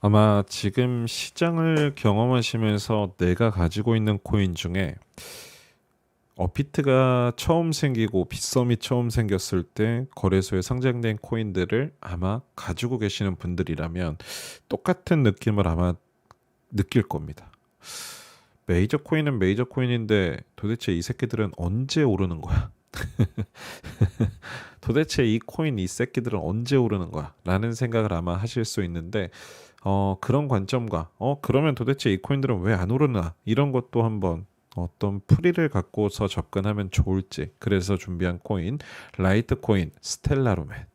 아마 지금 시장을 경험하시면서 내가 가지고 있는 코인 중에 업비트가 처음 생기고 빗썸이 처음 생겼을 때 거래소에 상장된 코인들을 아마 가지고 계시는 분들이라면 똑같은 느낌을 아마 느낄 겁니다. 메이저 코인은 메이저 코인인데 도대체 이 새끼들은 언제 오르는 거야? 도대체 이 코인 이 새끼들은 언제 오르는 거야? 라는 생각을 아마 하실 수 있는데 그런 관점과 그러면 도대체 이 코인들은 왜 안 오르나? 이런 것도 한번 어떤 풀이를 갖고서 접근하면 좋을지 그래서 준비한 코인 라이트 코인 스텔라로맨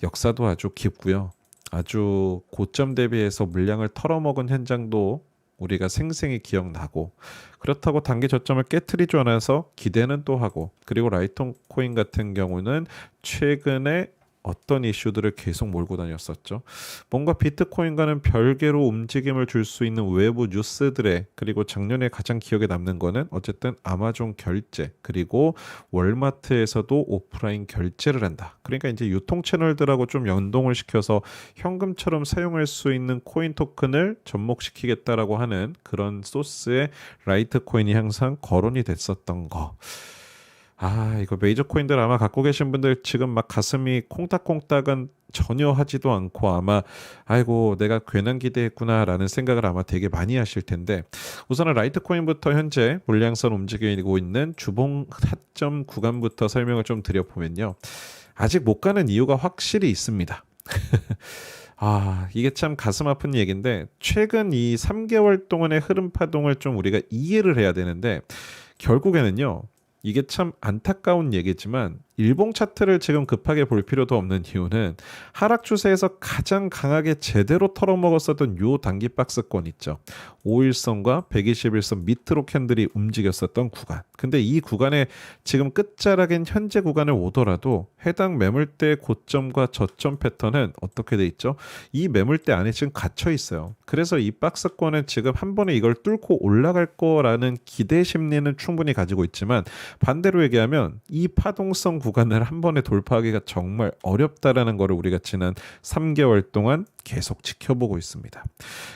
역사도 아주 깊고요. 아주 고점 대비해서 물량을 털어먹은 현장도 우리가 생생히 기억나고 그렇다고 단기 저점을 깨트리지 않아서 기대는 또 하고 그리고 라이트 코인 같은 경우는 최근에 어떤 이슈들을 계속 몰고 다녔었죠. 뭔가 비트코인과는 별개로 움직임을 줄 수 있는 외부 뉴스들의 그리고 작년에 가장 기억에 남는 거는 어쨌든 아마존 결제 그리고 월마트에서도 오프라인 결제를 한다. 그러니까 이제 유통 채널들하고 좀 연동을 시켜서 현금처럼 사용할 수 있는 코인 토큰을 접목시키겠다라고 하는 그런 소스의 라이트 코인이 항상 거론이 됐었던 거. 이거 메이저 코인들 아마 갖고 계신 분들 지금 막 가슴이 콩닥콩닥은 전혀 하지도 않고 아마 아이고 내가 괜한 기대했구나라는 생각을 아마 되게 많이 하실 텐데 우선은 라이트 코인부터 현재 물량선 움직이고 있는 주봉 타점 구간부터 설명을 좀 드려보면요. 아직 못 가는 이유가 확실히 있습니다. 이게 참 가슴 아픈 얘기인데 최근 이 3개월 동안의 흐름 파동을 좀 우리가 이해를 해야 되는데 결국에는요. 이게 참 안타까운 얘기지만 일봉 차트를 지금 급하게 볼 필요도 없는 이유는 하락 추세에서 가장 강하게 제대로 털어먹었었던 요 단기 박스권 있죠. 5일선과 121선 밑으로 캔들이 움직였었던 구간. 근데 이 구간에 지금 끝자락인 현재 구간을 오더라도 해당 매물대 고점과 저점 패턴은 어떻게 돼 있죠? 이 매물대 안에 지금 갇혀 있어요. 그래서 이 박스권은 지금 한 번에 이걸 뚫고 올라갈 거라는 기대 심리는 충분히 가지고 있지만 반대로 얘기하면 이 파동성 구간을 한 번에 돌파하기가 정말 어렵다라는 것을 우리가 지난 3개월 동안 계속 지켜보고 있습니다.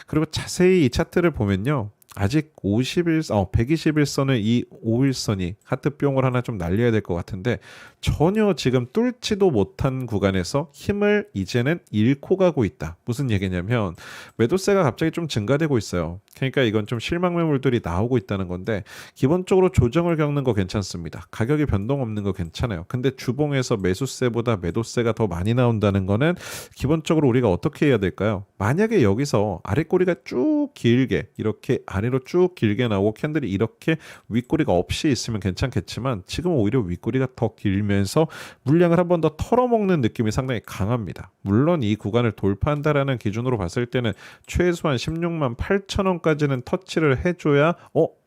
그리고 자세히 이 차트를 보면요. 아직 121선의 이 5일선이 하트뿅을 하나 좀 날려야 될 것 같은데 전혀 지금 뚫지도 못한 구간에서 힘을 이제는 잃고 가고 있다. 무슨 얘기냐면 매도세가 갑자기 좀 증가되고 있어요. 그러니까 이건 좀 실망 매물들이 나오고 있다는 건데 기본적으로 조정을 겪는 거 괜찮습니다. 가격이 변동 없는 거 괜찮아요. 근데 주봉에서 매수세보다 매도세가 더 많이 나온다는 거는 기본적으로 우리가 어떻게 해야 될까요? 만약에 여기서 아랫꼬리가 쭉 길게 이렇게 아래로 쭉 길게 나오고 캔들이 이렇게 윗꼬리가 없이 있으면 괜찮겠지만 지금 오히려 윗꼬리가 더 길면서 물량을 한 번 더 털어먹는 느낌이 상당히 강합니다. 물론 이 구간을 돌파한다라는 기준으로 봤을 때는 최소한 16만 8천 원까지는 터치를 해줘야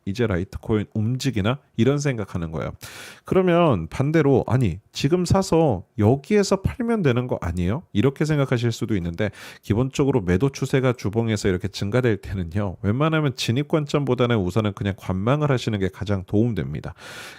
이제 라이트코인 움직이나? 이런 생각하는 거예요. 그러면 반대로 아니 지금 사서 여기에서 팔면 되는 거 아니에요? 이렇게 생각하실 수도 있는데 기본적으로 매도 추세가 주봉에서 이렇게 증가될 때는요. 웬만하면 진입 관점보다는 우선은 그냥 관망을 하시는 게 가장 도움됩니다.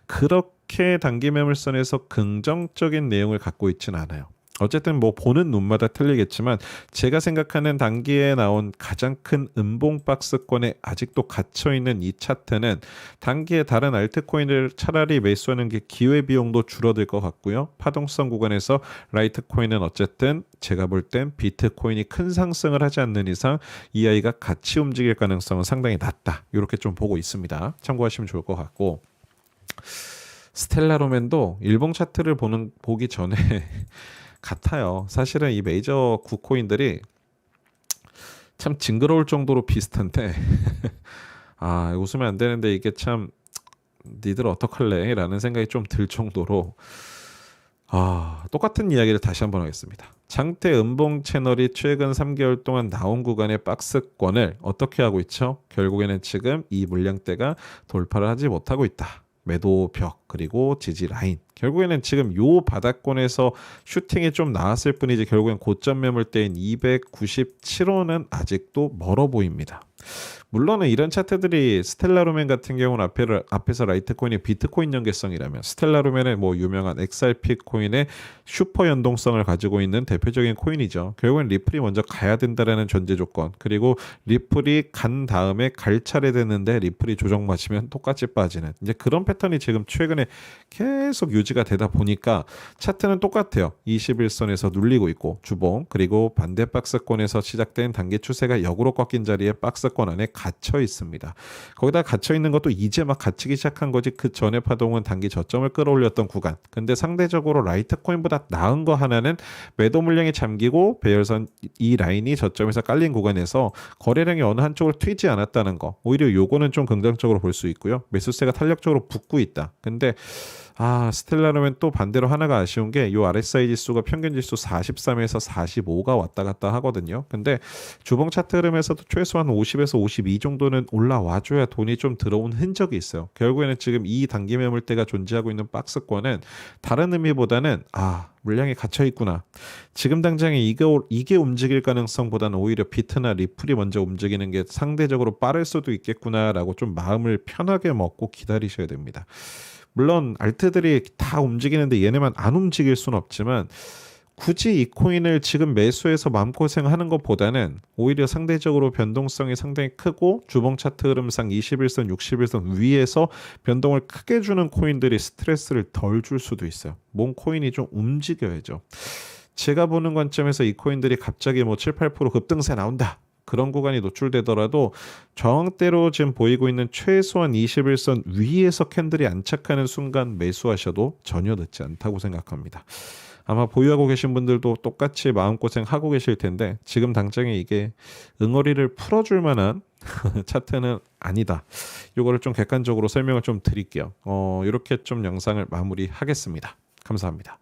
그렇게 단기 매물선에서 긍정적인 내용을 갖고 있지는 않아요. 어쨌든 뭐 보는 눈마다 틀리겠지만 제가 생각하는 단기에 나온 가장 큰 음봉 박스권에 아직도 갇혀있는 이 차트는 단기에 다른 알트코인을 차라리 매수하는 게 기회비용도 줄어들 것 같고요. 파동성 구간에서 라이트코인은 어쨌든 제가 볼 땐 비트코인이 큰 상승을 하지 않는 이상 이 아이가 같이 움직일 가능성은 상당히 낮다. 이렇게 좀 보고 있습니다. 참고하시면 좋을 것 같고 스텔라로맨도 일봉 차트를 보기 전에 같아요. 사실은 이 메이저 구코인들이 참 징그러울 정도로 비슷한데 웃으면 안 되는데 이게 참 니들 어떡할래? 라는 생각이 좀 들 정도로 똑같은 이야기를 다시 한번 하겠습니다. 장대 음봉 채널이 최근 3개월 동안 나온 구간의 박스권을 어떻게 하고 있죠? 결국에는 지금 이 물량대가 돌파를 하지 못하고 있다. 매도 벽 그리고 지지 라인 결국에는 지금 요 바닥권에서 슈팅이 좀 나왔을 뿐이지 결국엔 고점 매물대인 297원은 아직도 멀어 보입니다. 물론은 이런 차트들이 스텔라루멘 같은 경우는 앞에서 라이트코인이 비트코인 연계성이라면 스텔라루멘의 뭐 유명한 XRP 코인의 슈퍼 연동성을 가지고 있는 대표적인 코인이죠. 결국엔 리플이 먼저 가야 된다라는 전제 조건, 그리고 리플이 간 다음에 갈 차례 되는데 리플이 조정 맞으면 똑같이 빠지는 이제 그런 패턴이 지금 최근에 계속 유지가 되다 보니까 차트는 똑같아요. 21선에서 눌리고 있고 주봉, 그리고 반대 박스권에서 시작된 단기 추세가 역으로 꺾인 자리에 박스권 안에 갇혀 있습니다. 거기다 갇혀 있는 것도 이제 막 갇히기 시작한 거지, 그 전에 파동은 단기 저점을 끌어올렸던 구간. 근데 상대적으로 라이트코인보다 나은 거 하나는 매도 물량이 잠기고 배열선 이 라인이 저점에서 깔린 구간에서 거래량이 어느 한쪽으로 튀지 않았다는 거. 오히려 요거는 좀 긍정적으로 볼 수 있고요. 매수세가 탄력적으로 붙고 있다. 근데 스텔라루멘 또 반대로 하나가 아쉬운 게 요 RSI 지수가 평균 지수 43에서 45가 왔다 갔다 하거든요. 근데 주봉 차트 흐름에서도 최소한 50에서 52 정도는 올라와줘야 돈이 좀 들어온 흔적이 있어요. 결국에는 지금 이 단기 매물대가 존재하고 있는 박스권은 다른 의미보다는 물량이 갇혀 있구나. 지금 당장에 이게 움직일 가능성보다는 오히려 비트나 리플이 먼저 움직이는 게 상대적으로 빠를 수도 있겠구나라고 좀 마음을 편하게 먹고 기다리셔야 됩니다. 물론 알트들이 다 움직이는데 얘네만 안 움직일 수는 없지만 굳이 이 코인을 지금 매수해서 마음고생하는 것보다는 오히려 상대적으로 변동성이 상당히 크고 주봉 차트 흐름상 21선, 61선 위에서 변동을 크게 주는 코인들이 스트레스를 덜 줄 수도 있어요. 뭔 코인이 좀 움직여야죠. 제가 보는 관점에서 이 코인들이 갑자기 뭐 7, 8% 급등세 나온다, 그런 구간이 노출되더라도 저항대로 지금 보이고 있는 최소한 21선 위에서 캔들이 안착하는 순간 매수하셔도 전혀 늦지 않다고 생각합니다. 아마 보유하고 계신 분들도 똑같이 마음고생하고 계실 텐데 지금 당장에 이게 응어리를 풀어줄 만한 차트는 아니다. 이거를 좀 객관적으로 설명을 좀 드릴게요. 이렇게 좀 영상을 마무리하겠습니다. 감사합니다.